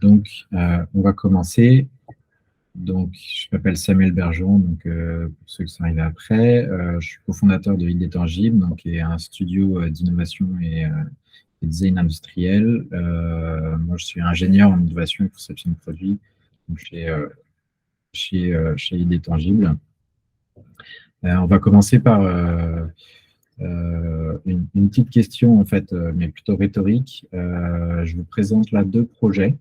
Donc, on va commencer. Donc, je m'appelle Samuel Bergeron, donc, pour ceux qui sont arrivés après. Je suis cofondateur de Idées Tangibles, donc, qui est un studio d'innovation et design industriel. Moi, je suis ingénieur en innovation et conception de produits donc chez Idées Tangibles. On va commencer par une petite question, en fait, mais plutôt rhétorique. Je vous présente là deux projets.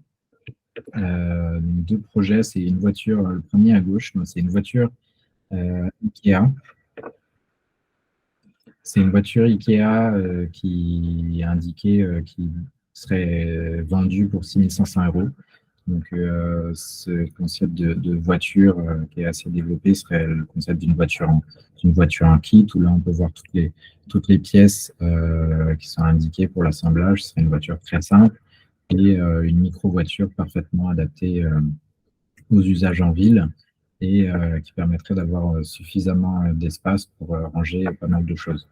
Deux projets, c'est une voiture, le premier à gauche, c'est une voiture Ikea. C'est une voiture Ikea qui est indiquée, qui serait vendue pour 6 500 euros. Donc, ce concept de voiture qui est assez développé serait le concept d'une voiture en kit, où là, on peut voir toutes les pièces qui sont indiquées pour l'assemblage. Ce serait une voiture très simple et une micro-voiture parfaitement adaptée aux usages en ville et qui permettrait d'avoir suffisamment d'espace pour ranger pas mal de choses.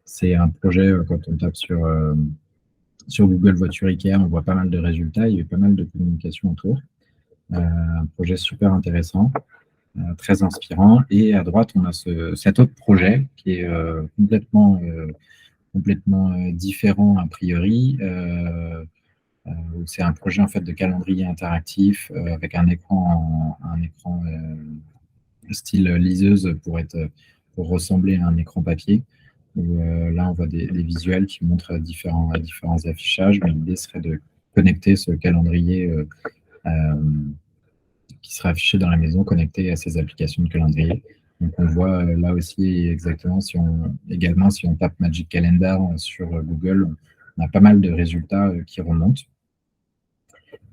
C'est un projet, quand on tape sur Google Voiture Ikea, on voit pas mal de résultats, il y a eu pas mal de communication autour. Un projet super intéressant, très inspirant. Et à droite, on a cet autre projet qui est complètement différent a priori. C'est un projet en fait de calendrier interactif avec un écran style liseuse pour ressembler à un écran papier. Où, là, on voit des visuels qui montrent différents affichages, mais l'idée serait de connecter ce calendrier euh, qui sera affiché dans la maison, connecté à ces applications de calendrier. Donc, on voit là aussi exactement, également, si on tape Magic Calendar sur Google, on a pas mal de résultats qui remontent.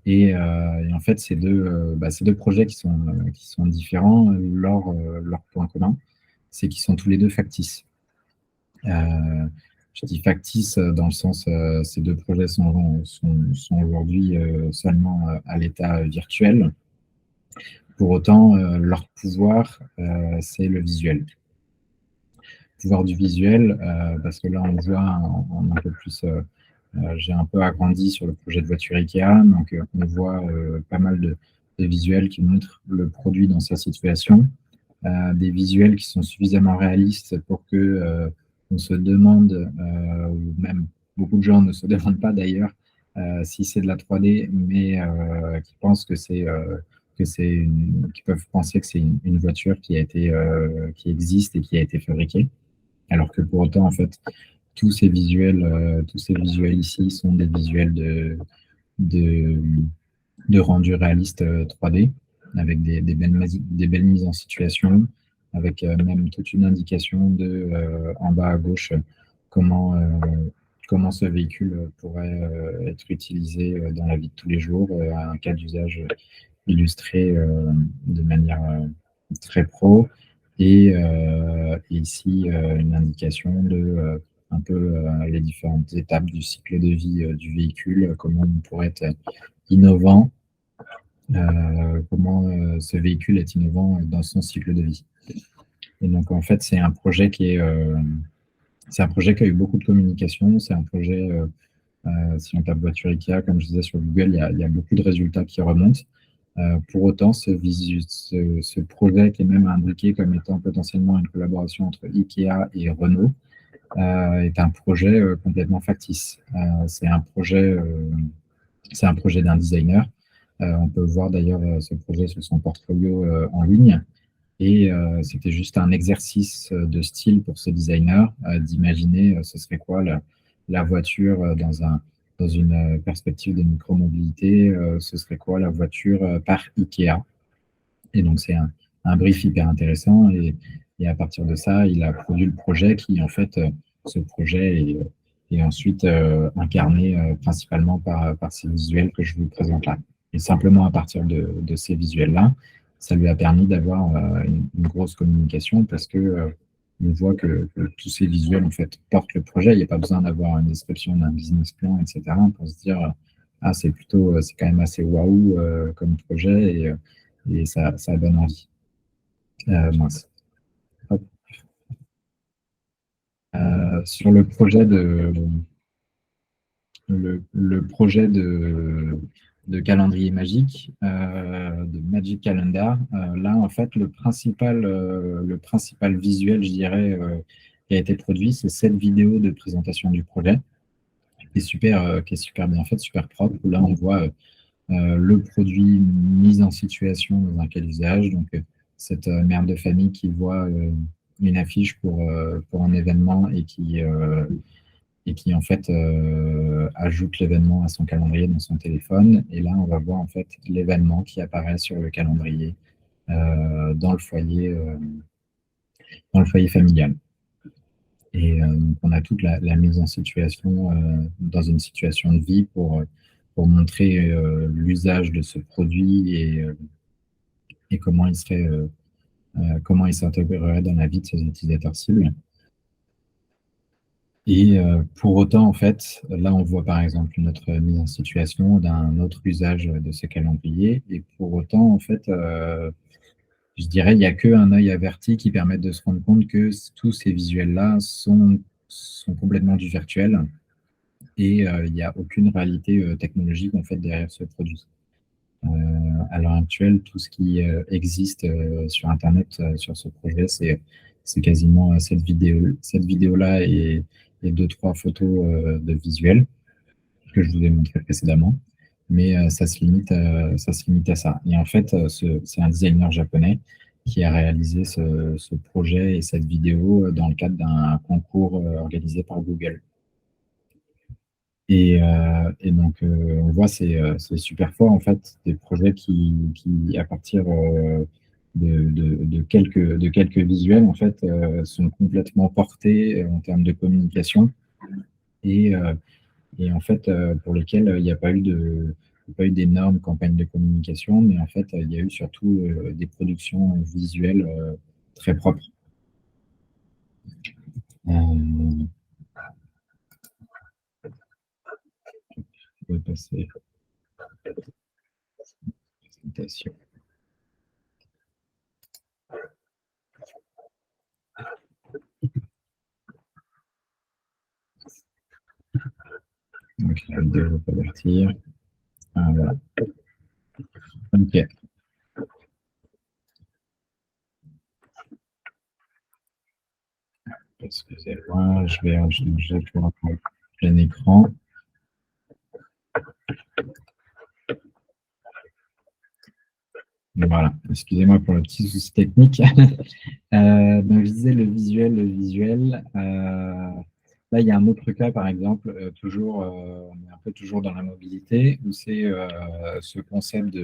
Et en fait, ces deux projets qui sont différents, leur point commun, c'est qu'ils sont tous les deux factices. Je dis factice dans le sens, ces deux projets sont aujourd'hui seulement à l'état virtuel. Pour autant, leur pouvoir, c'est le visuel. Pouvoir du visuel, parce que là, on voit en un peu plus. J'ai un peu agrandi sur le projet de voiture Ikea, donc on voit pas mal de visuels qui montrent le produit dans sa situation, des visuels qui sont suffisamment réalistes pour que on se demande, ou même beaucoup de gens ne se demandent pas d'ailleurs, si c'est de la 3D, mais qui pensent qui peuvent penser que c'est une voiture qui existe et qui a été fabriquée, alors que pour autant, en fait, tous ces visuels ici sont des visuels de, de rendu réaliste 3D, avec des belles mises en situation, avec même toute une indication en bas à gauche, comment, euh, comment ce véhicule pourrait être utilisé dans la vie de tous les jours, un cas d'usage illustré de manière très pro. Et ici, une indication de un peu les différentes étapes du cycle de vie du véhicule, comment on pourrait être innovant, comment ce véhicule est innovant dans son cycle de vie. Et donc, en fait, c'est un projet qui a eu beaucoup de communication. C'est un projet, si on tape voiture Ikea, comme je disais sur Google, il y a beaucoup de résultats qui remontent. Pour autant, ce projet qui est même indiqué comme étant potentiellement une collaboration entre Ikea et Renault est un projet complètement factice. C'est un projet d'un designer. On peut voir d'ailleurs ce projet sur son portfolio en ligne. Et c'était juste un exercice de style pour ce designer, d'imaginer ce serait quoi la voiture dans une perspective de micromobilité, ce serait quoi la voiture par Ikea. Et donc, c'est un brief hyper intéressant. Et à partir de ça, il a produit le projet qui, en fait, ce projet est ensuite incarné principalement par ces visuels que je vous présente là. Et simplement à partir de ces visuels-là, ça lui a permis d'avoir une grosse communication parce que on voit que tous ces visuels en fait portent le projet. Il n'y a pas besoin d'avoir une description d'un business plan, etc. pour se dire ah c'est quand même assez waouh comme projet et ça donne envie. Mince. Hop. Sur le projet de calendrier magique, de Magic Calendar. Là, en fait, le principal visuel, je dirais, qui a été produit, c'est cette vidéo de présentation du projet, qui est super bien faite, super propre. Là, on voit le produit mis en situation dans un cas d'usage. Donc, cette mère de famille qui voit une affiche pour un événement et qui en fait ajoute l'événement à son calendrier dans son téléphone. Et là, on va voir en fait l'événement qui apparaît sur le calendrier dans dans le foyer familial. Et donc, on a toute la mise en situation dans une situation de vie pour montrer l'usage de ce produit et comment il s'intégrerait dans la vie de ses utilisateurs cibles. Et pour autant, en fait, là, on voit par exemple notre mise en situation d'un autre usage de ce calendrier. Et pour autant, en fait, je dirais, il n'y a qu'un œil averti qui permet de se rendre compte que tous ces visuels-là sont complètement du virtuel et il n'y a aucune réalité technologique en fait derrière ce produit. À l'heure actuelle, tout ce qui existe sur Internet sur ce projet, c'est quasiment cette vidéo-là et deux, trois photos de visuels que je vous ai montré précédemment. Mais ça se limite à ça. Et en fait, c'est un designer japonais qui a réalisé ce projet et cette vidéo dans le cadre d'un concours organisé par Google. Et donc, on voit, c'est super fort, en fait, des projets qui à partir de quelques visuels, en fait, sont complètement portés en termes de communication et, euh, et en fait, pour lesquels il n'y a pas eu d'énormes campagnes de communication, mais en fait, il y a eu surtout des productions visuelles très propres. Je vais passer à la présentation. Donc, la vidéo va pas partir. Ah, voilà. Ok. Excusez-moi, je vais changer pour plein écran. Voilà, excusez-moi pour le petit souci technique. Donc, je disais le visuel. Là, il y a un autre cas, par exemple, on est un peu toujours dans la mobilité, où c'est ce concept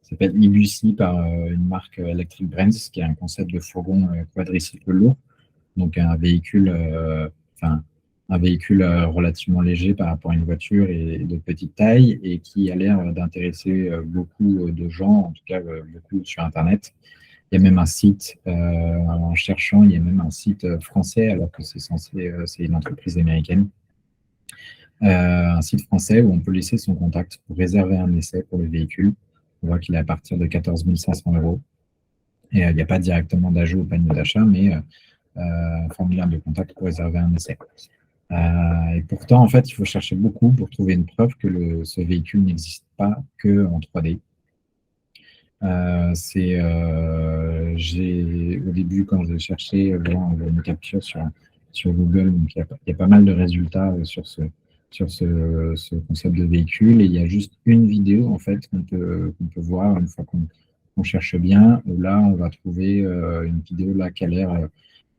ça s'appelle Ibusi par une marque Electric Brands, qui est un concept de fourgon quadricycle lourd, donc un véhicule relativement léger par rapport à une voiture et de petite taille, et qui a l'air d'intéresser beaucoup de gens, en tout cas beaucoup sur Internet. Il y a même un site, en cherchant, il y a même un site français, alors que c'est une entreprise américaine. Un site français où on peut laisser son contact pour réserver un essai pour le véhicule. On voit qu'il est à partir de 14 500 €. Et il n'y a pas directement d'ajout au panier d'achat, mais un formulaire de contact pour réserver un essai. Et pourtant, en fait, il faut chercher beaucoup pour trouver une preuve que ce véhicule n'existe pas qu'en 3D. Au début, quand je cherchais une capture sur Google, donc il y a pas mal de résultats sur ce concept de véhicule, et il y a juste une vidéo en fait qu'on peut voir une fois qu'on cherche bien, où là on va trouver une vidéo là qui a l'air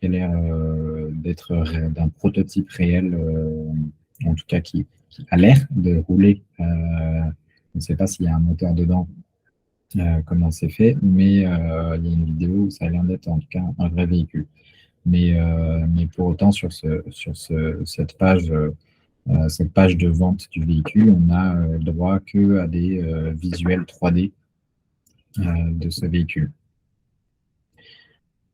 d'être d'un prototype réel, en tout cas qui a l'air de rouler. On ne sait pas s'il y a un moteur dedans, comment c'est fait, mais il y a une vidéo où ça a l'air d'être en tout cas un vrai véhicule. Mais pour autant, sur cette page de vente du véhicule, on n'a droit qu'à des visuels 3D de ce véhicule.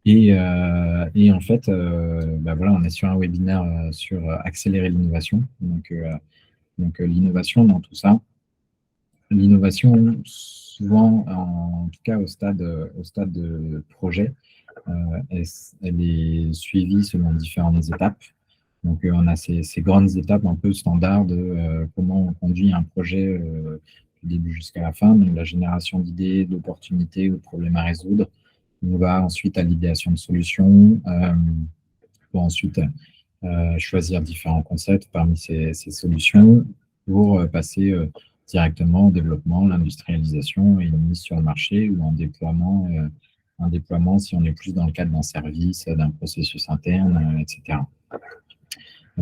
Et en fait, voilà, on est sur un webinaire sur accélérer l'innovation. Donc l'innovation dans tout ça, l'innovation, souvent, en tout cas au stade de projet, elle est suivie selon différentes étapes. Donc, on a ces grandes étapes un peu standards de comment on conduit un projet du début jusqu'à la fin, donc la génération d'idées, d'opportunités ou de problèmes à résoudre. On va ensuite à l'idéation de solutions, pour ensuite choisir différents concepts parmi ces solutions pour passer directement au développement, l'industrialisation et une mise sur le marché ou un déploiement si on est plus dans le cadre d'un service, d'un processus interne, etc.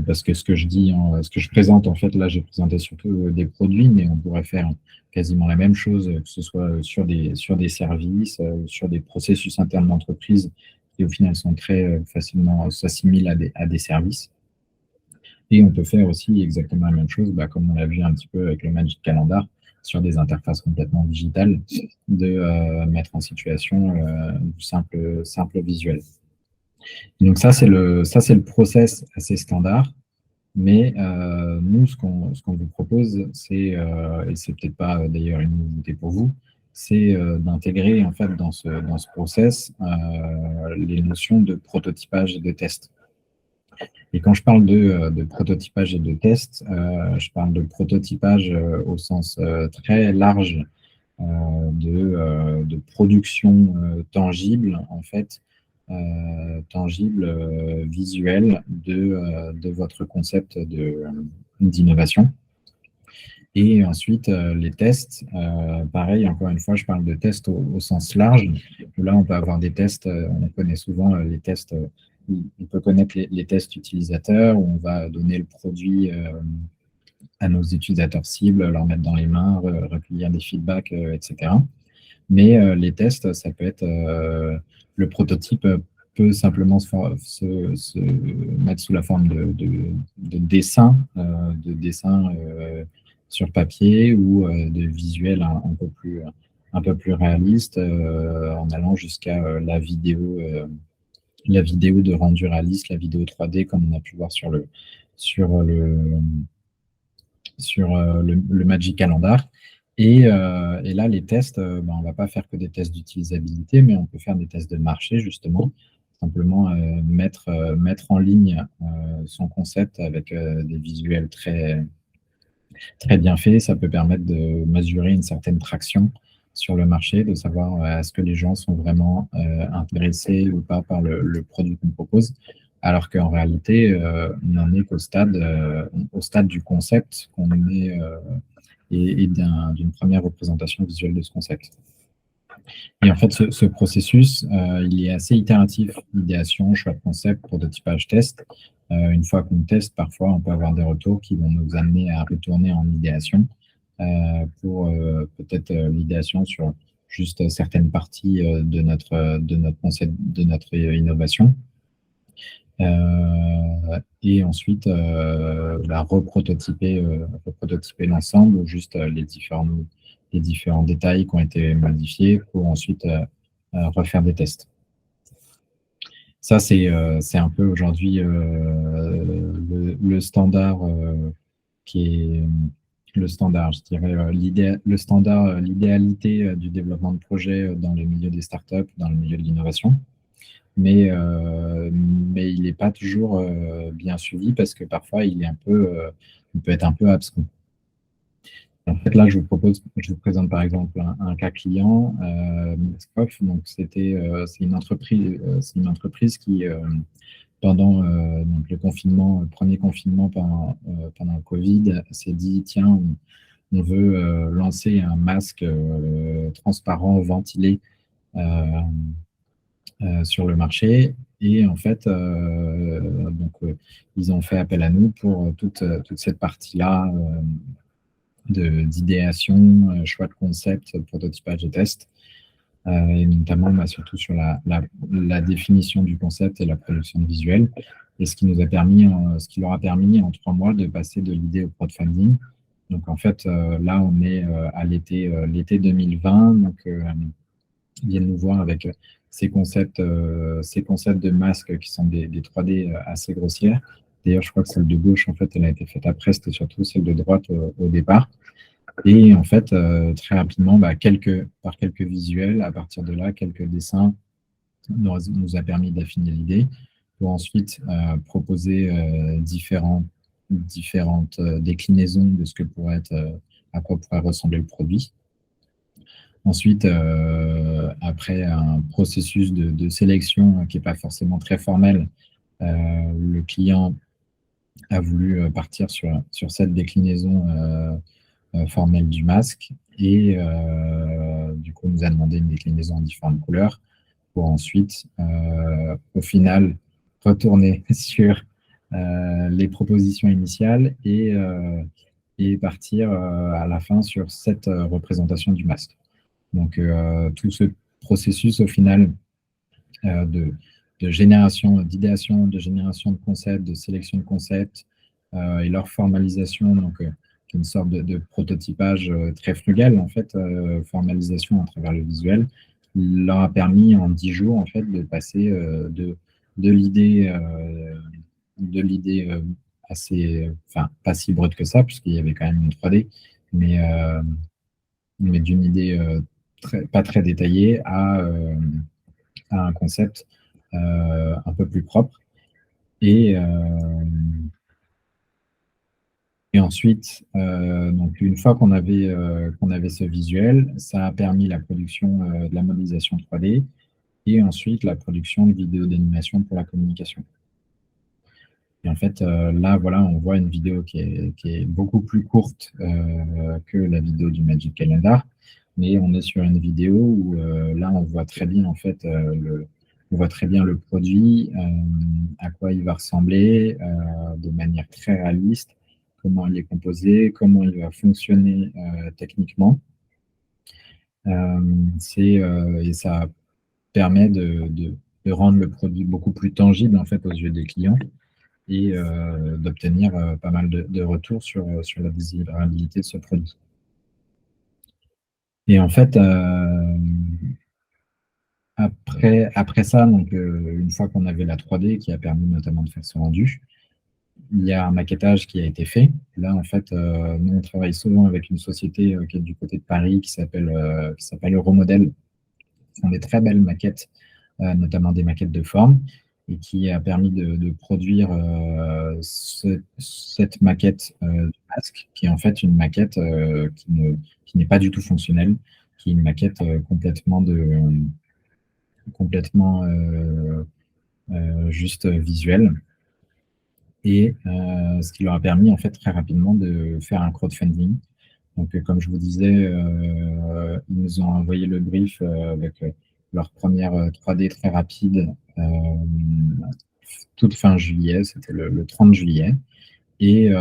Parce que ce que je présente, en fait, là, j'ai présenté surtout des produits, mais on pourrait faire quasiment la même chose, que ce soit sur des services, sur des processus internes d'entreprise qui, au final, sont très facilement s'assimilent à des services. Et on peut faire aussi exactement la même chose, comme on l'a vu un petit peu avec le Magic Calendar, sur des interfaces complètement digitales, de mettre en situation du simple visuel. Donc ça, c'est le process assez standard. Mais nous, ce qu'on vous propose, c'est, et c'est peut-être pas d'ailleurs une nouveauté pour vous, c'est d'intégrer en fait dans ce process les notions de prototypage et de test. Et quand je parle de prototypage et de test, je parle de prototypage au sens très large de production tangible, en fait, tangible, visuel de votre concept d'innovation. Et ensuite, les tests, pareil, encore une fois, je parle de tests au sens large. Là, on peut avoir des tests, on connaît souvent les tests, on peut connaître les tests utilisateurs, où on va donner le produit à nos utilisateurs cibles, leur mettre dans les mains, recueillir des feedbacks, etc. Mais les tests, ça peut être le prototype peut simplement se mettre sous la forme de dessins sur papier ou de visuels un peu plus réalistes, en allant jusqu'à la vidéo de rendu réaliste, la vidéo 3D, comme on a pu voir sur le Magic Calendar. Et là, les tests, on ne va pas faire que des tests d'utilisabilité, mais on peut faire des tests de marché, justement. Simplement mettre en ligne son concept avec des visuels très, très bien faits. Ça peut permettre de mesurer une certaine traction sur le marché, de savoir est-ce que les gens sont vraiment intéressés ou pas par le produit qu'on propose. Alors qu'en réalité, on n'en est qu'au stade du concept qu'on est et d'une première représentation visuelle de ce concept. Et en fait, ce processus, il est assez itératif. Idéation, choix de concept, prototypage, test. Une fois qu'on teste, parfois, on peut avoir des retours qui vont nous amener à retourner en idéation pour peut-être l'idéation sur juste certaines parties de notre concept, de notre innovation. Et ensuite, reprototyper l'ensemble ou juste les différents détails qui ont été modifiés pour ensuite refaire des tests. Ça, c'est un peu aujourd'hui le standard qui est le standard, je dirais, l'idéalité du développement de projets dans le milieu des startups, dans le milieu de l'innovation. Mais il n'est pas toujours bien suivi parce que parfois, il peut être un peu abscon. En fait, là, je vous présente par exemple un cas client, Mexcoff. Donc, c'est une entreprise qui, pendant donc le premier confinement pendant le Covid, s'est dit, tiens, on veut lancer un masque transparent, ventilé sur le marché. Et en fait, ils ont fait appel à nous pour toute cette partie-là d'idéation, choix de concept, prototypage et test, et notamment surtout sur la définition du concept et la production de visuels, et ce qui leur a permis en 3 mois de passer de l'idée au crowdfunding. Donc en fait, là, on est à l'été 2020, donc ils viennent nous voir avec ces concepts de masques qui sont des 3D assez grossières. D'ailleurs, je crois que celle de gauche, en fait, elle a été faite après, c'était surtout celle de droite au départ. Et en fait, très rapidement, par quelques visuels, à partir de là, quelques dessins nous a permis d'affiner l'idée pour ensuite proposer différentes déclinaisons de ce que pourrait être à quoi pourrait ressembler le produit. Ensuite, après un processus de sélection qui n'est pas forcément très formel, le client a voulu partir sur cette déclinaison formelle du masque et du coup, nous a demandé une déclinaison en différentes couleurs pour ensuite, au final, retourner sur les propositions initiales et partir à la fin sur cette représentation du masque. Donc, tout ce processus, au final, de génération d'idéation, de génération de concepts, de sélection de concepts et leur formalisation, donc une sorte de prototypage très frugal, en fait, formalisation à travers le visuel, leur a permis en 10 jours, en fait, de passer de l'idée assez, enfin, pas si brute que ça, puisqu'il y avait quand même une 3D, mais, mais d'une idée pas très détaillée à un concept un peu plus propre. Et, et ensuite, donc une fois qu'on avait ce visuel, ça a permis la production de la modélisation 3D et ensuite la production de vidéos d'animation pour la communication. Et en fait, là, voilà, on voit une vidéo qui est beaucoup plus courte que la vidéo du Magic Calendar, mais on est sur une vidéo où là, on voit très bien en fait on voit très bien le produit, à quoi il va ressembler de manière très réaliste, comment il est composé, comment il va fonctionner techniquement. Et ça permet de rendre le produit beaucoup plus tangible en fait aux yeux des clients et d'obtenir pas mal de retours sur la désirabilité de ce produit. Et en fait, après ça, donc, une fois qu'on avait la 3D qui a permis notamment de faire ce rendu, il y a un maquettage qui a été fait. Là, en fait, nous, on travaille souvent avec une société qui est du côté de Paris qui s'appelle Euromodel. Ils font des très belles maquettes, notamment des maquettes de forme, et qui a permis de produire cette maquette du masque, qui est en fait une maquette qui n'est pas du tout fonctionnelle, qui est une maquette complètement juste visuelle. Et ce qui leur a permis en fait très rapidement de faire un crowdfunding. Donc, comme je vous disais, ils nous ont envoyé le brief avec leur première 3D très rapide toute fin juillet, c'était le 30 juillet. Et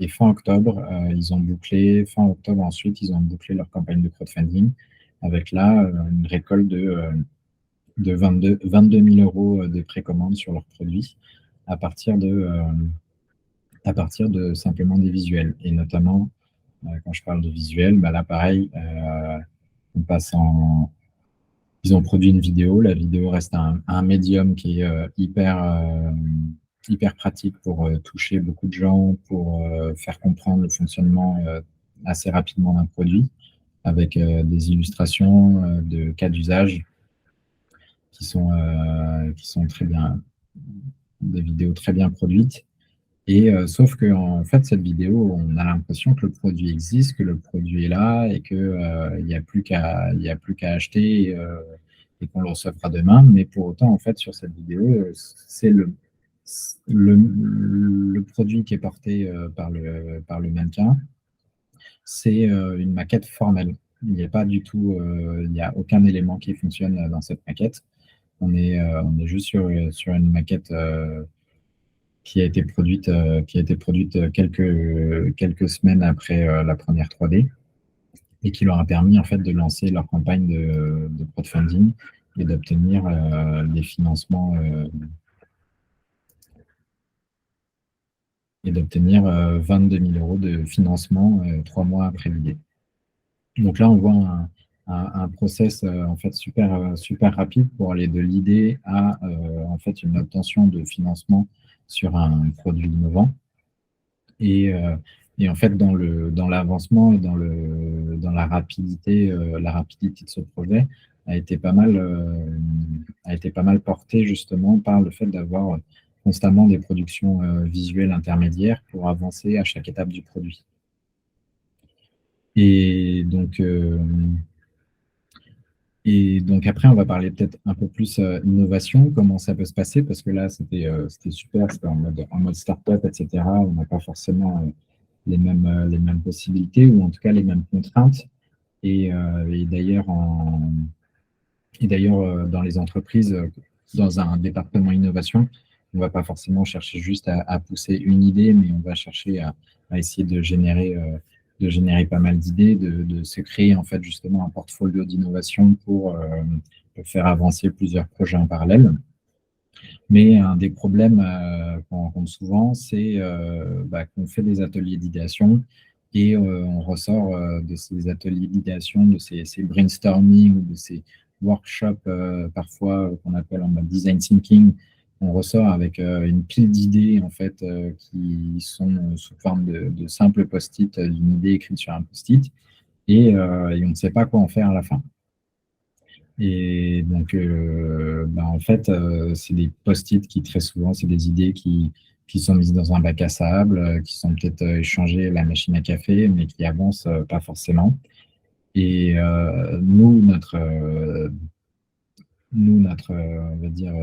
fin octobre, ils ont bouclé, fin octobre ensuite, ils ont bouclé leur campagne de crowdfunding avec là une récolte de 22 000 euros de précommande sur leurs produits à partir de simplement des visuels. Et notamment, quand je parle de visuels, bah là pareil, on passe ils ont produit une vidéo. La vidéo reste un médium qui est hyper pratique pour toucher beaucoup de gens, pour faire comprendre le fonctionnement assez rapidement d'un produit, avec des illustrations de cas d'usage qui sont très bien, des vidéos très bien produites. Et sauf que en fait, cette vidéo, on a l'impression que le produit existe, que le produit est là et qu'il n'y a plus qu'à acheter et qu'on le recevra demain. Mais pour autant, en fait, sur cette vidéo, c'est le produit qui est porté par le mannequin. C'est une maquette formelle. Il n'y a pas du tout, il n'y a aucun élément qui fonctionne dans cette maquette. On est juste sur une maquette qui a été produite quelques semaines après la première 3D et qui leur a permis en fait de lancer leur campagne de crowdfunding et d'obtenir des financements et d'obtenir 22 000 euros de financement 3 mois après l'idée. Donc là, on voit un process en fait super rapide pour aller de l'idée à en fait une obtention de financement sur un produit innovant. Et en fait, dans l'avancement et dans la rapidité de ce projet a été pas mal porté justement par le fait d'avoir constamment des productions visuelles intermédiaires pour avancer à chaque étape du produit. Et donc, après, on va parler peut-être un peu plus innovation, comment ça peut se passer, parce que là, c'était super, c'était en mode startup, etc. On n'a pas forcément les mêmes possibilités, ou en tout cas les mêmes contraintes. Et d'ailleurs, dans les entreprises, dans un département innovation, on ne va pas forcément chercher juste à pousser une idée, mais on va chercher à essayer de générer pas mal d'idées, de se créer en fait justement un portfolio d'innovation pour faire avancer plusieurs projets en parallèle. Mais un des problèmes qu'on rencontre souvent, c'est qu'on fait des ateliers d'idéation et on ressort de ces ateliers d'idéation, de ces brainstorming ou de ces workshops parfois qu'on appelle en mode design thinking. On ressort avec une pile d'idées en fait qui sont sous forme de simples post-it, d'une idée écrite sur un post-it et on ne sait pas quoi en faire à la fin. Et donc, en fait, c'est des post-it qui, très souvent, c'est des idées qui sont mises dans un bac à sable, qui sont peut-être échangées à la machine à café, mais qui avancent pas forcément. Et on va dire,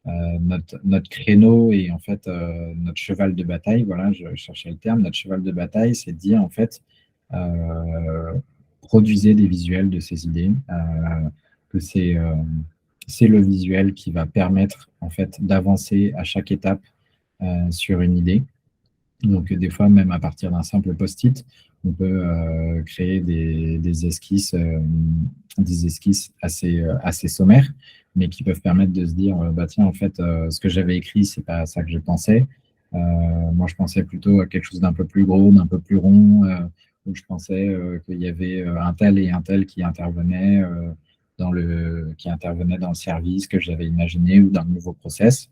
notre créneau et en fait, notre cheval de bataille, voilà, je cherchais le terme, notre cheval de bataille, c'est de dire, en fait, produisez des visuels de ces idées, que c'est le visuel qui va permettre en fait d'avancer à chaque étape sur une idée. Donc des fois, même à partir d'un simple post-it, on peut créer des esquisses assez sommaires, mais qui peuvent permettre de se dire, bah tiens, en fait, ce que j'avais écrit, c'est pas ça que je pensais. Moi, je pensais plutôt à quelque chose d'un peu plus gros, d'un peu plus rond, où je pensais qu'il y avait un tel et un tel qui intervenait dans le service que j'avais imaginé ou dans le nouveau process.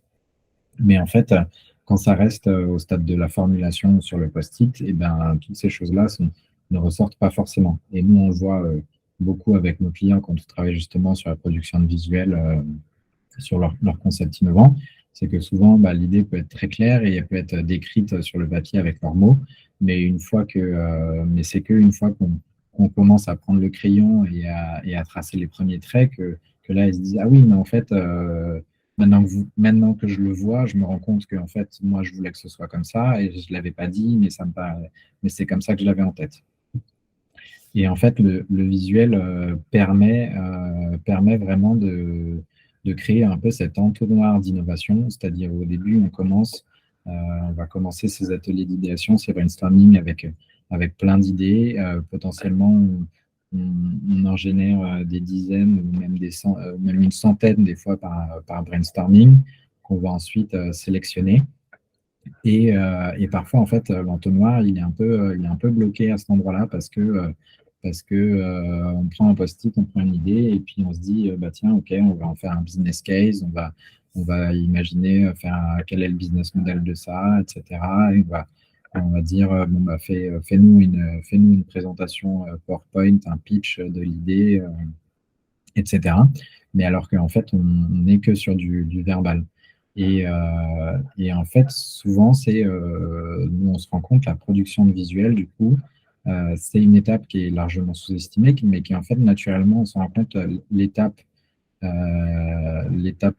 Mais en fait, quand ça reste au stade de la formulation sur le post-it, et ben, toutes ces choses-là ne ressortent pas forcément. Et nous, on le voit beaucoup avec nos clients quand on travaille justement sur la production de visuels, sur leur concept innovant. C'est que souvent, l'idée peut être très claire et elle peut être décrite sur le papier avec leurs mots, mais c'est qu'une fois qu'on commence à prendre le crayon et à tracer les premiers traits que là, ils se disent, ah oui, mais en fait, maintenant que je le vois, je me rends compte que en fait, moi, je voulais que ce soit comme ça et je ne l'avais pas dit, mais c'est comme ça que je l'avais en tête. Et en fait, le visuel permet vraiment de créer un peu cet entonnoir d'innovation, c'est-à-dire au début, on va commencer ces ateliers d'idéation, ces brainstorming avec plein d'idées. Potentiellement, on en génère des dizaines ou même une centaine des fois par brainstorming qu'on va ensuite sélectionner. Et parfois, en fait, l'entonnoir, il est un peu bloqué à cet endroit-là parce que on prend un post-it, on prend une idée et puis on se dit, bah tiens, ok, on va en faire un business case, on va imaginer quel est le business model de ça, etc. Et on va dire, bon, fais-nous une présentation PowerPoint, un pitch de l'idée, etc. Mais alors qu'en fait, on n'est que sur du verbal. Et en fait, souvent, nous, on se rend compte, la production de visuels, du coup, c'est une étape qui est largement sous-estimée, mais qui, en fait, naturellement, on se rend compte, l'étape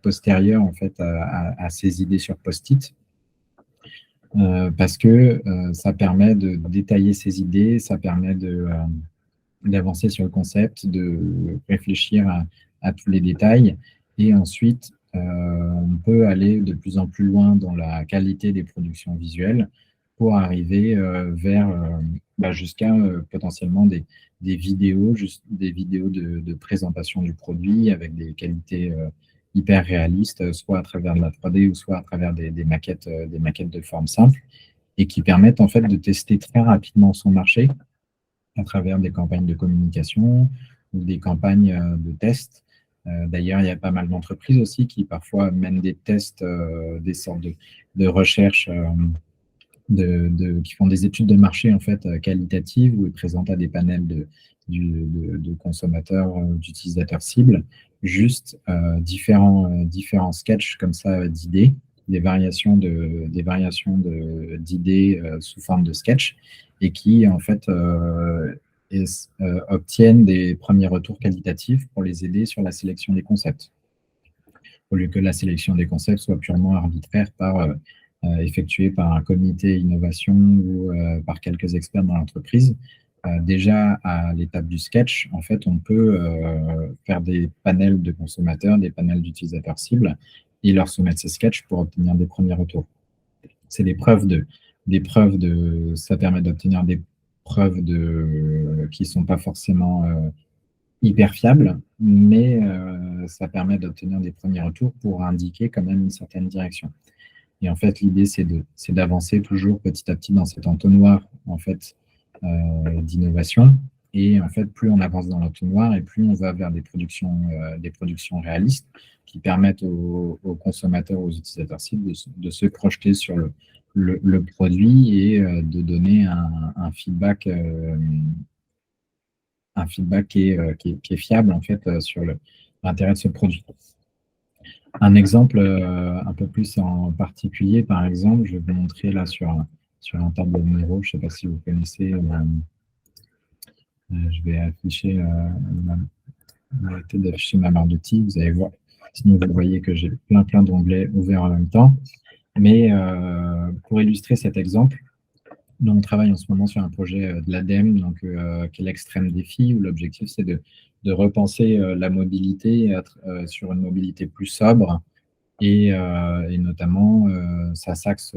postérieure, en fait, à ces idées sur post-it, parce que ça permet de détailler ces idées, ça permet d'avancer sur le concept, de réfléchir à tous les détails. Et ensuite, on peut aller de plus en plus loin dans la qualité des productions visuelles pour arriver jusqu'à potentiellement des vidéos, juste des vidéos de présentation du produit avec des qualités hyper réalistes, soit à travers de la 3D ou soit à travers des maquettes de forme simple, et qui permettent en fait de tester très rapidement son marché à travers des campagnes de communication ou des campagnes de tests. D'ailleurs, il y a pas mal d'entreprises aussi qui parfois mènent des tests, des sortes de recherches, qui font des études de marché en fait qualitatives où ils présentent à des panels de consommateurs, d'utilisateurs cibles, juste différents sketchs comme ça d'idées, des variations d'idées sous forme de sketch et qui en fait obtiennent des premiers retours qualitatifs pour les aider sur la sélection des concepts, au lieu que la sélection des concepts soit purement arbitraire effectuée par un comité innovation ou par quelques experts dans l'entreprise. Déjà, à l'étape du sketch, en fait, on peut faire des panels de consommateurs, des panels d'utilisateurs cibles, et leur soumettre ces sketchs pour obtenir des premiers retours. C'est ça permet d'obtenir des preuves qui ne sont pas forcément hyper fiables, mais ça permet d'obtenir des premiers retours pour indiquer quand même une certaine direction. Et en fait, l'idée, c'est d'avancer toujours petit à petit dans cet entonnoir en fait, d'innovation. Et en fait, plus on avance dans l'entonnoir et plus on va vers des productions réalistes qui permettent aux consommateurs, aux utilisateurs cibles de se projeter sur le produit et de donner un feedback qui est fiable en fait, sur l'intérêt de ce produit. Un exemple un peu plus en particulier, par exemple, je vais vous montrer là sur un tableau de Miro, je ne sais pas si vous connaissez, je vais arrêter d'afficher ma barre d'outils, vous allez voir, sinon vous voyez que j'ai plein d'onglets ouverts en même temps. Mais pour illustrer cet exemple, nous, on travaille en ce moment sur un projet de l'ADEME, qui est l'extrême défi, où l'objectif, c'est de repenser la mobilité sur une mobilité plus sobre. Et notamment, ça s'axe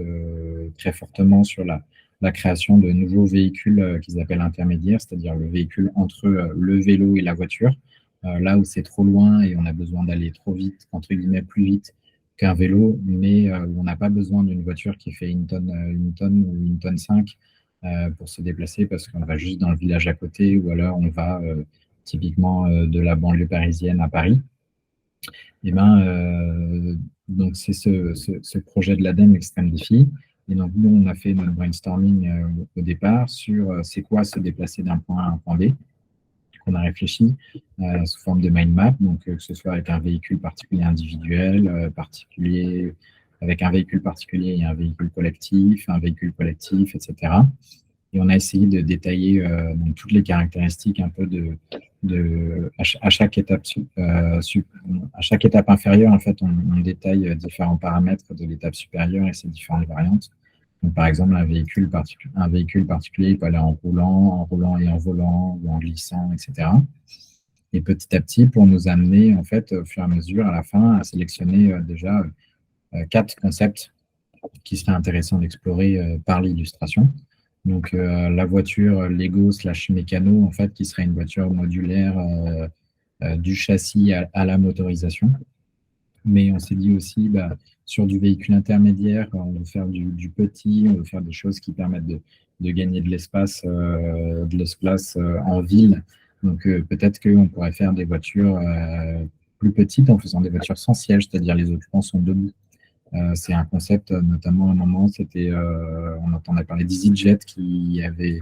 très fortement sur la création de nouveaux véhicules qu'ils appellent intermédiaires, c'est-à-dire le véhicule entre le vélo et la voiture, là où c'est trop loin et on a besoin d'aller trop vite, entre guillemets plus vite qu'un vélo, mais où on n'a pas besoin d'une voiture qui fait une tonne ou une tonne 5 pour se déplacer parce qu'on va juste dans le village à côté ou alors on va typiquement de la banlieue parisienne à Paris. Et donc c'est ce projet de l'ADEME Extrême Défi. Et donc nous, on a fait notre brainstorming au départ sur c'est quoi se déplacer d'un point A à un point B. On a réfléchi sous forme de mind map, donc que ce soit avec un véhicule particulier individuel, avec un véhicule particulier et un véhicule collectif, etc. Et on a essayé de détailler donc toutes les caractéristiques un peu à chaque étape inférieure, en fait, on détaille différents paramètres de l'étape supérieure et ses différentes variantes. Donc, par exemple, un véhicule particulier il peut aller en roulant et en volant, ou en glissant, etc. Et petit à petit, pour nous amener, en fait, au fur et à mesure, à la fin, à sélectionner déjà 4 concepts qui seraient intéressants d'explorer par l'illustration. Donc, la voiture Lego / mécano, en fait, qui serait une voiture modulaire du châssis à la motorisation. Mais on s'est dit aussi, sur du véhicule intermédiaire, on veut faire du petit, on veut faire des choses qui permettent de gagner de l'espace en ville. Donc, peut-être qu'on pourrait faire des voitures plus petites en faisant des voitures sans siège, c'est-à-dire les occupants sont debout. C'est un concept, notamment à un moment, on entendait parler d'EasyJet qui avait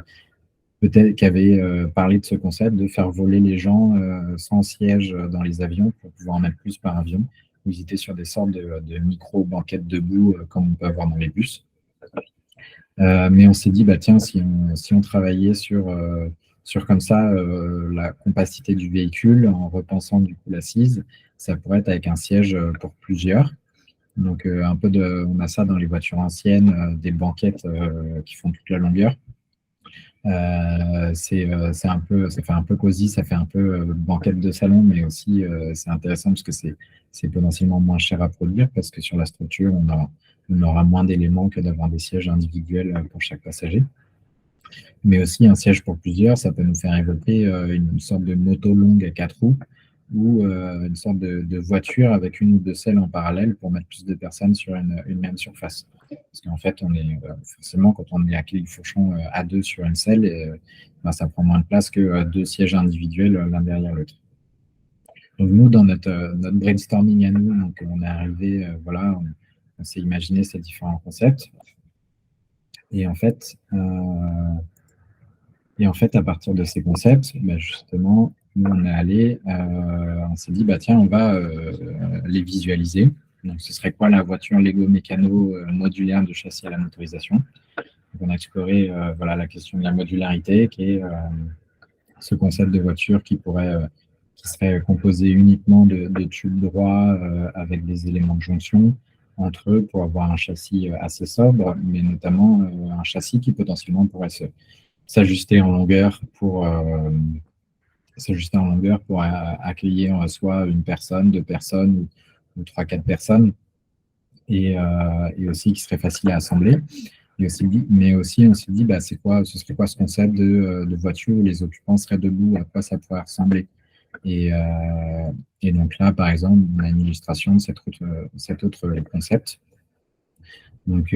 parlé de ce concept de faire voler les gens sans siège dans les avions pour pouvoir en mettre plus par avion. Ils étaient sur des sortes de micro-banquettes debout comme on peut avoir dans les bus. Mais on s'est dit, tiens, si on travaillait sur comme ça la compacité du véhicule en repensant du coup l'assise, ça pourrait être avec un siège pour plusieurs. Donc, on a ça dans les voitures anciennes, des banquettes qui font toute la longueur. Ça fait un peu cosy, ça fait un peu banquette de salon, mais aussi c'est intéressant parce que c'est potentiellement moins cher à produire parce que sur la structure, on aura moins d'éléments que d'avoir des sièges individuels pour chaque passager. Mais aussi un siège pour plusieurs, ça peut nous faire évoquer une sorte de moto longue à 4 roues ou une sorte de voiture avec une ou deux selles en parallèle pour mettre plus de personnes sur une même surface. Parce qu'en fait, forcément, quand on est à Califourchon à 2 sur une selle, ça prend moins de place que 2 sièges individuels l'un derrière l'autre. Donc nous, dans notre brainstorming à nous, donc, on est arrivé, on s'est imaginé ces différents concepts. Et en fait, à partir de ces concepts, justement, nous, on s'est dit, tiens, on va les visualiser. Donc, ce serait quoi la voiture Lego mécano modulaire de châssis à la motorisation? Donc, on a exploré la question de la modularité qui est ce concept de voiture qui serait composé uniquement de tubes droits avec des éléments de jonction entre eux pour avoir un châssis assez sobre, mais notamment un châssis qui potentiellement pourrait s'ajuster en longueur pour accueillir soit une personne, deux personnes ou trois, quatre personnes, et aussi qui serait facile à assembler. Mais aussi, on s'est dit, bah, ce serait quoi ce concept de voiture où les occupants seraient debout, à quoi ça pourrait ressembler. Et donc là, par exemple, on a une illustration de cet autre concept. Donc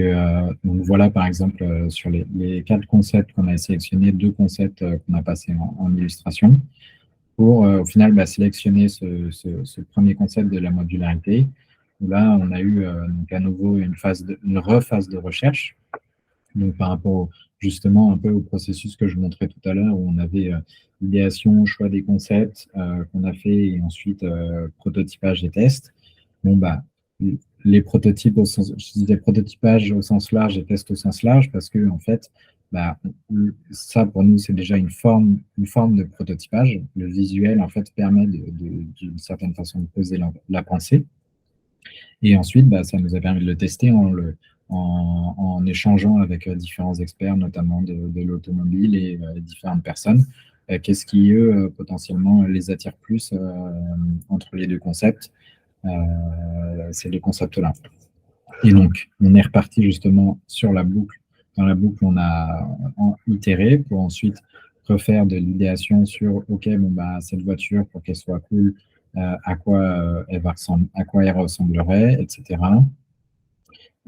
voilà, par exemple, sur les 4 concepts qu'on a sélectionnés, 2 concepts qu'on a passés en illustration pour, au final, sélectionner ce premier concept de la modularité. Où là, on a eu donc à nouveau une rephase de recherche. Donc par rapport justement un peu au processus que je montrais tout à l'heure, où on avait idéation, choix des concepts qu'on a fait, et ensuite prototypage et tests. Bon, les prototypes je disais prototypage au sens large et tests au sens large, parce que en fait, ça pour nous c'est déjà une forme de prototypage. Le visuel en fait permet d'une certaine façon de poser la pensée. Et ensuite, ça nous a permis de le tester en échangeant avec différents experts, notamment de l'automobile et différentes personnes. Qu'est-ce qui, eux, potentiellement les attire plus entre les deux concepts, ces deux concepts-là. Et donc, on est reparti justement sur la boucle. Dans la boucle, on a itéré pour ensuite refaire de l'idéation sur, OK, cette voiture, pour qu'elle soit cool, à quoi elle ressemblerait, etc.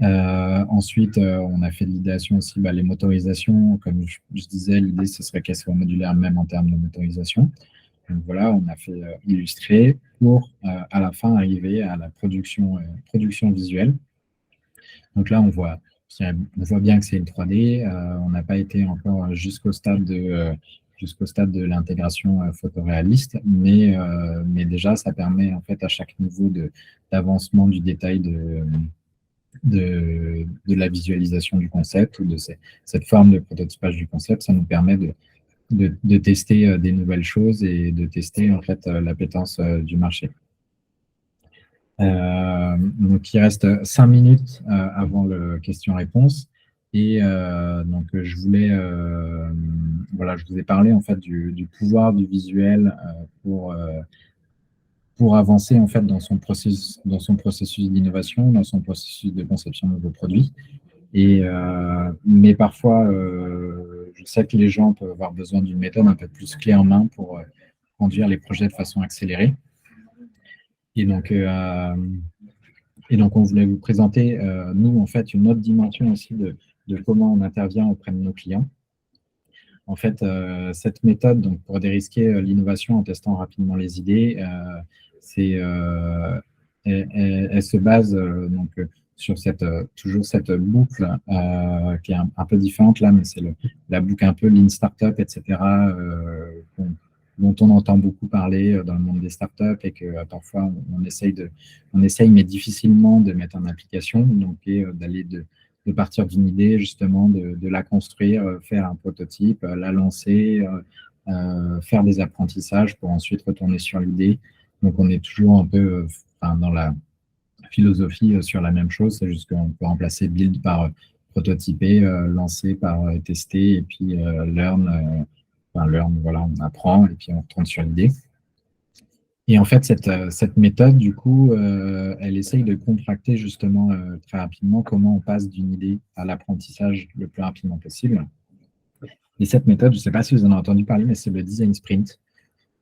Ensuite, on a fait de l'idéation aussi, les motorisations. Comme je disais, l'idée, ce serait qu'elles soient modulaires même en termes de motorisation. Donc voilà, on a fait illustrer pour, à la fin, arriver à la production visuelle. Donc là, on voit bien que c'est une 3D. On n'a pas été encore jusqu'au stade de l'intégration photoréaliste, mais déjà, ça permet en fait à chaque niveau d'avancement du détail de la visualisation du concept ou de cette forme de prototypage du concept, ça nous permet de tester des nouvelles choses et de tester en fait l'appétence du marché. Donc, il reste 5 minutes avant le question-réponse. Et donc, je vous ai parlé en fait du pouvoir du visuel pour avancer en fait dans son processus d'innovation, dans son processus de conception de nouveaux produits. Mais parfois, je sais que les gens peuvent avoir besoin d'une méthode un peu plus clé en main pour conduire les projets de façon accélérée. Et donc, on voulait vous présenter, nous, en fait, une autre dimension aussi de comment on intervient auprès de nos clients. En fait, cette méthode, donc, pour dérisquer l'innovation en testant rapidement les idées, elle se base donc, sur toujours cette boucle qui est un peu différente là, mais c'est la boucle un peu Lean Startup, etc., dont on entend beaucoup parler dans le monde des startups et que parfois on essaye, mais difficilement de mettre en application, donc d'aller de partir d'une idée, justement, de la construire, faire un prototype, la lancer, faire des apprentissages pour ensuite retourner sur l'idée. Donc, on est toujours un peu dans la philosophie sur la même chose, c'est juste qu'on peut remplacer build par prototyper, lancer par tester, et puis learn, voilà, on apprend et puis on retourne sur l'idée. Et en fait, cette méthode, du coup, elle essaye de contracter justement très rapidement comment on passe d'une idée à l'apprentissage le plus rapidement possible. Et cette méthode, je ne sais pas si vous en avez entendu parler, mais c'est le design sprint.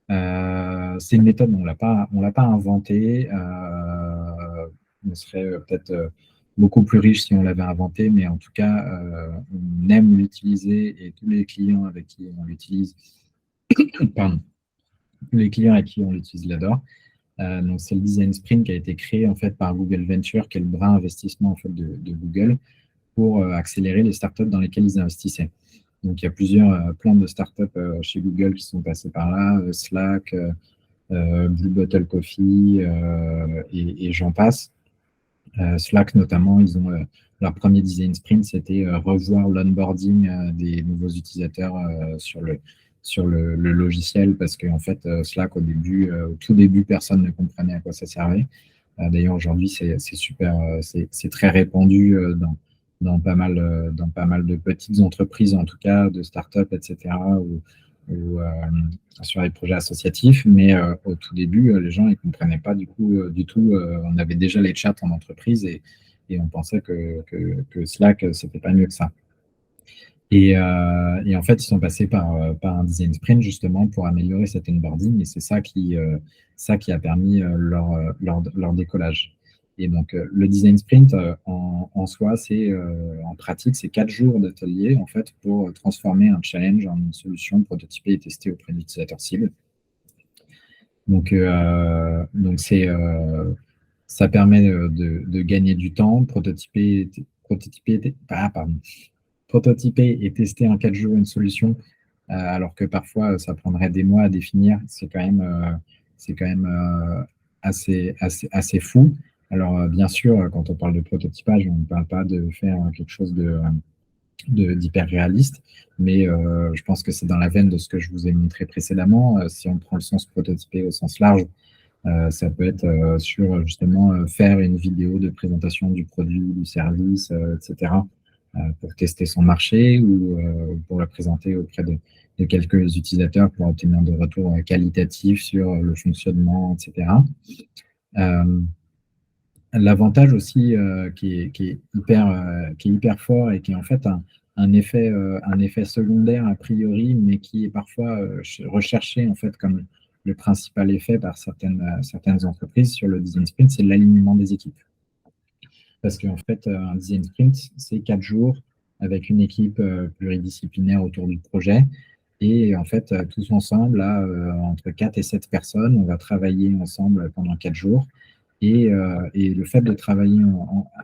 C'est une méthode, on ne l'a pas inventée. On serait peut-être beaucoup plus riche si on l'avait inventée, mais en tout cas, on aime l'utiliser et tous les clients avec qui on l'utilise, pardon, les clients avec qui on l'utilise l'adorent. Donc, c'est le Design Sprint qui a été créé en fait par Google Venture, qui est le bras investissement en fait de Google, pour accélérer les startups dans lesquelles ils investissaient. Donc, il y a plein de startups chez Google qui sont passées par là, Slack, Blue Bottle Coffee et j'en passe. Slack notamment, ils ont leur premier Design Sprint, c'était revoir l'onboarding des nouveaux utilisateurs sur le logiciel parce qu'en fait, Slack, au tout début, personne ne comprenait à quoi ça servait. D'ailleurs, aujourd'hui, c'est super, c'est très répandu dans pas mal de petites entreprises, en tout cas, de start-up, etc., ou sur les projets associatifs. Mais au tout début, les gens ne comprenaient pas du tout. On avait déjà les chats en entreprise et on pensait que Slack, c'était pas mieux que ça. Et en fait, ils sont passés par un design sprint justement pour améliorer cet onboarding et c'est ça qui a permis leur décollage. Et donc, le design sprint en soi, en pratique, c'est 4 jours d'atelier en fait pour transformer un challenge en une solution prototypée et testée auprès d'utilisateurs cibles. Donc ça permet de gagner du temps, prototyper et tester en 4 jours une solution, alors que parfois ça prendrait des mois à définir, c'est quand même assez fou. Alors, bien sûr, quand on parle de prototypage, on ne parle pas de faire quelque chose d'hyper réaliste, mais je pense que c'est dans la veine de ce que je vous ai montré précédemment. Si on prend le sens prototypé au sens large, ça peut être sur justement faire une vidéo de présentation du produit, du service, etc., pour tester son marché ou pour la présenter auprès de quelques utilisateurs pour obtenir des retours qualitatifs sur le fonctionnement, etc. L'avantage aussi qui est hyper fort et qui est en fait un effet secondaire a priori, mais qui est parfois recherché en fait comme le principal effet par certaines entreprises sur le design sprint, c'est l'alignement des équipes. Parce qu'en fait, un design sprint, c'est 4 jours avec une équipe pluridisciplinaire autour du projet. Et en fait, tous ensemble, là, entre 4 et 7 personnes, on va travailler ensemble pendant 4 jours. Et le fait de travailler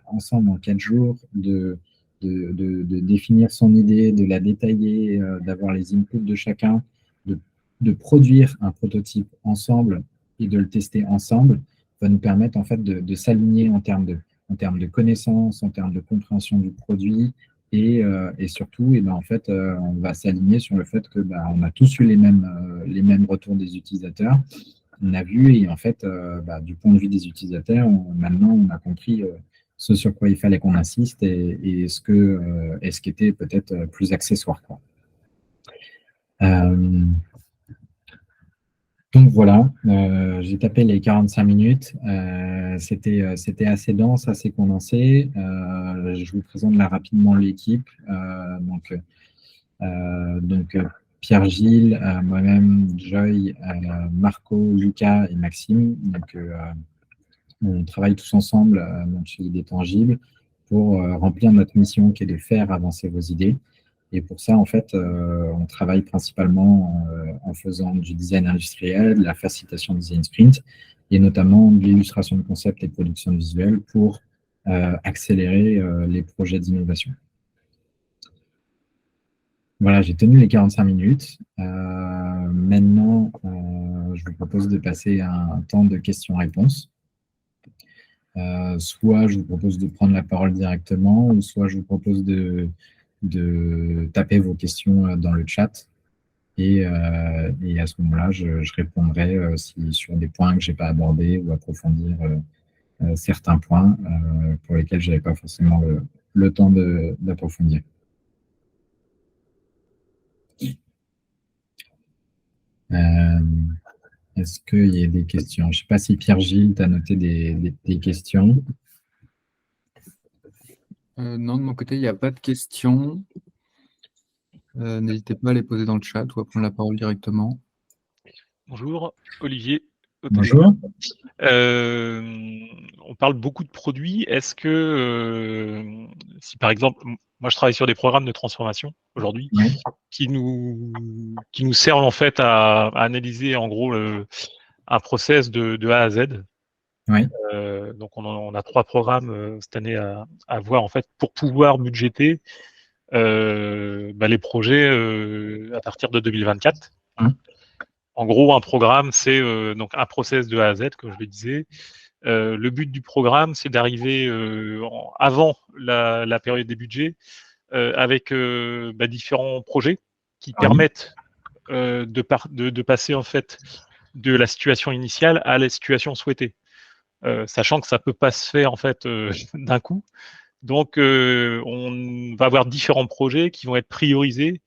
ensemble en 4 jours, de définir son idée, de la détailler, d'avoir les inputs de chacun, de produire un prototype ensemble et de le tester ensemble, va nous permettre en fait de s'aligner en termes de connaissances, en termes de compréhension du produit, et surtout, et ben, en fait, on va s'aligner sur le fait que on a tous eu les mêmes retours des utilisateurs. On a vu, et en fait, du point de vue des utilisateurs, maintenant, on a compris ce sur quoi il fallait qu'on insiste et ce qui était peut-être plus accessoire, quoi. Donc voilà, j'ai tapé les 45 minutes. C'était assez dense, assez condensé. Je vous présente là rapidement l'équipe. Donc Pierre-Gilles, moi-même, Joy, Marco, Lucas et Maxime. Donc, on travaille tous ensemble chez Idées Tangibles pour remplir notre mission qui est de faire avancer vos idées. Et pour ça, en fait, on travaille principalement en faisant du design industriel, de la facilitation de design sprint, et notamment de l'illustration de concepts et de production visuelle pour accélérer les projets d'innovation. Voilà, j'ai tenu les 45 minutes. Maintenant, je vous propose de passer à un temps de questions-réponses. Soit je vous propose de prendre la parole directement, ou soit je vous propose de taper vos questions dans le chat. Et à ce moment-là, je répondrai sur des points que je n'ai pas abordés ou approfondir certains points pour lesquels je n'avais pas forcément le temps d'approfondir. Est-ce qu'il y a des questions? Je ne sais pas si Pierre-Gilles, tu as noté des questions. Non, de mon côté, il n'y a pas de questions. N'hésitez pas à les poser dans le chat ou à prendre la parole directement. Bonjour, Olivier. Bonjour. On parle beaucoup de produits. Est-ce que, si par exemple, moi je travaille sur des programmes de transformation aujourd'hui, Oui. qui nous servent en fait à analyser en gros un process de A à Z. Oui. Donc on a 3 programmes cette année à voir en fait pour pouvoir budgéter les projets à partir de 2024. En gros, un programme, c'est donc un process de A à Z, comme je le disais. Le but du programme, c'est d'arriver avant la période des budgets avec différents projets qui permettent de passer en fait de la situation initiale à la situation souhaitée, sachant que ça peut pas se faire en fait d'un coup. Donc, on va avoir différents projets qui vont être priorisés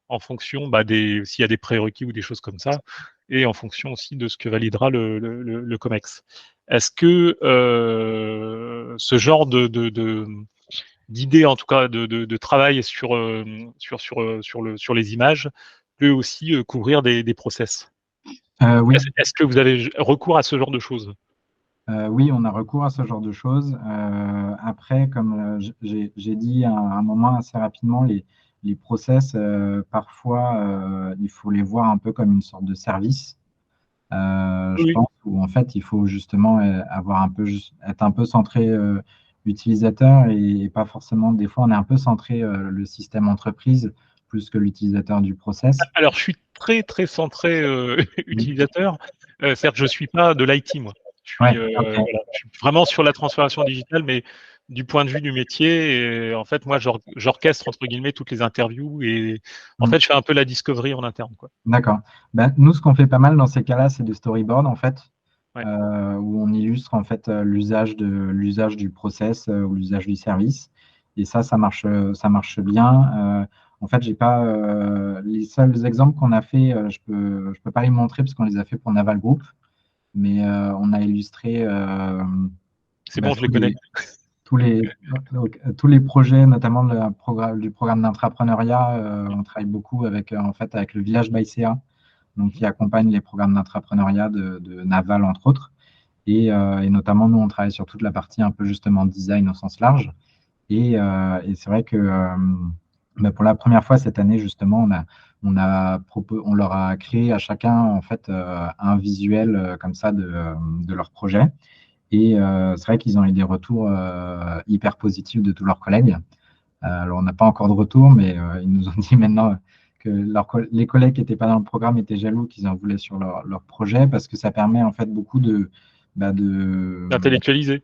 en fonction s'il y a des prérequis ou des choses comme ça, et en fonction aussi de ce que validera le COMEX. Est-ce que ce genre d'idée, en tout cas de travail sur les images, peut aussi couvrir des process? Oui. Est-ce que vous avez recours à ce genre de choses? Oui, on a recours à ce genre de choses. Après, comme j'ai dit à un moment assez rapidement, les process, parfois, il faut les voir un peu comme une sorte de service. Je Oui. pense, où en fait, il faut justement avoir être un peu centré utilisateur et pas forcément, des fois, on est un peu centré le système entreprise plus que l'utilisateur du process. Alors, je suis très, très centré utilisateur. C'est-à-dire que je ne suis pas de l'IT, moi. Ouais, ok. Voilà, je suis vraiment sur la transformation digitale, mais du point de vue du métier. Et en fait, moi, j'orchestre, entre guillemets, toutes les interviews. Et en Mm. fait, je fais un peu la discovery en interne, quoi. D'accord. Ben, nous, ce qu'on fait pas mal dans ces cas-là, c'est des storyboards, en fait, Ouais. où on illustre en fait l'usage du process ou l'usage du service. Et ça marche bien. En fait, j'ai pas les seuls exemples qu'on a fait, je peux pas les montrer parce qu'on les a fait pour Naval Group, mais on a illustré C'est bah, bon, je les connais. tous les, tous les projets, notamment du programme d'intrapreneuriat. On travaille beaucoup avec, en fait, avec le village Baïséa, donc qui accompagne les programmes d'intrapreneuriat de Naval, entre autres. Et notamment, nous, on travaille sur toute la partie un peu justement design au sens large. Et c'est vrai que bah, pour la première fois cette année, justement, on leur a créé à chacun en fait un visuel comme ça de leur projet. Et c'est vrai qu'ils ont eu des retours hyper positifs de tous leurs collègues. Alors, on n'a pas encore de retour, mais ils nous ont dit maintenant que les collègues qui n'étaient pas dans le programme étaient jaloux qu'ils en voulaient sur leur projet parce que ça permet en fait beaucoup bah, de, D'intellectualiser.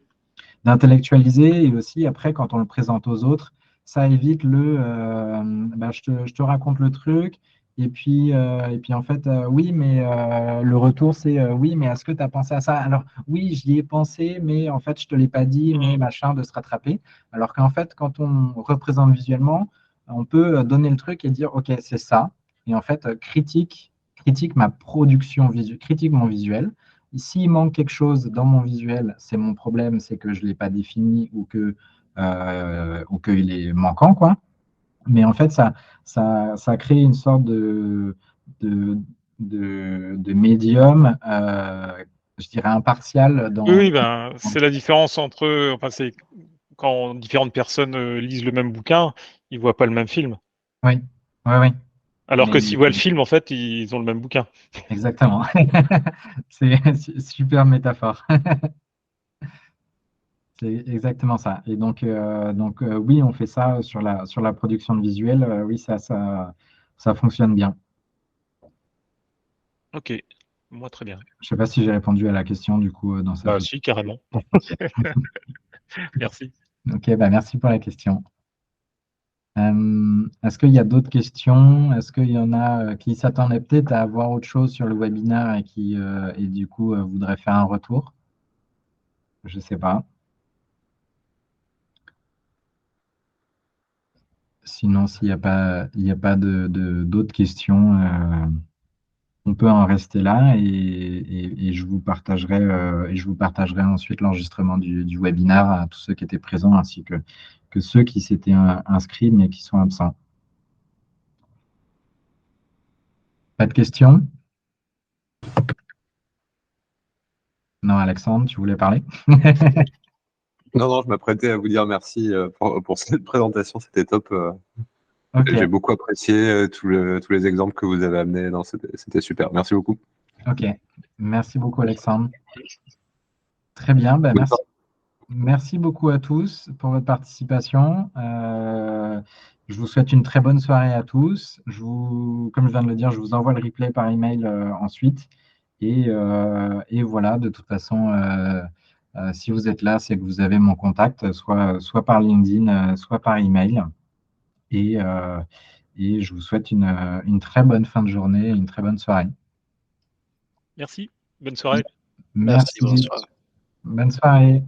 d'intellectualiser et aussi après, quand on le présente aux autres, ça évite bah, je te raconte le truc et puis en fait, oui, mais le retour, c'est oui, mais est-ce que tu as pensé à ça? Alors, oui, j'y ai pensé, mais en fait, je te l'ai pas dit, mais machin, de se rattraper. Alors qu'en fait, quand on représente visuellement, on peut donner le truc et dire, OK, c'est ça. Et en fait, critique ma production visuelle, critique mon visuel. S'il manque quelque chose dans mon visuel, c'est mon problème, c'est que je ne l'ai pas défini ou qu'il est manquant, quoi. Mais en fait, ça crée une sorte de, de médium, je dirais impartial Oui, ben, c'est la différence entre, enfin, c'est quand différentes personnes lisent le même bouquin, ils voient pas le même film. Oui, oui, oui. Alors Mais que s'ils voient le film, en fait, ils ont le même bouquin. exactement. C'est super métaphore. C'est exactement ça. Et donc oui, on fait ça sur sur la production de visuel. Oui, ça fonctionne bien. Ok, moi très bien. Je ne sais pas si j'ai répondu à la question du coup dans cette. Bah si, carrément. Merci. Ok, bah merci pour la question. Est-ce qu'il y a d'autres questions? Est-ce qu'il y en a qui s'attendaient peut-être à avoir autre chose sur le webinaire et qui et du coup voudraient faire un retour? Je ne sais pas. Sinon, s'il n'y a pas, il y a pas d'autres questions, on peut en rester là et je vous partagerai ensuite l'enregistrement du webinaire à tous ceux qui étaient présents ainsi que ceux qui s'étaient inscrits mais qui sont absents. Pas de questions? Non, Alexandre, tu voulais parler? Non, non, je m'apprêtais à vous dire merci pour cette présentation, c'était top. Ok, J'ai beaucoup apprécié tous les exemples que vous avez amenés. C'était super. Merci beaucoup. ok. Merci beaucoup, Alexandre. Très bien, ben Bonne merci. soirée. Merci beaucoup à tous pour votre participation. Je vous souhaite une très bonne soirée à tous. Comme je viens de le dire, je vous envoie le replay par email ensuite. Et voilà, de toute façon, si vous êtes là, c'est que vous avez mon contact, soit par LinkedIn, soit par email. Et, et je vous souhaite une très bonne fin de journée et une très bonne soirée. Merci. Bonne soirée. Merci, bonne soirée. Bonne soirée.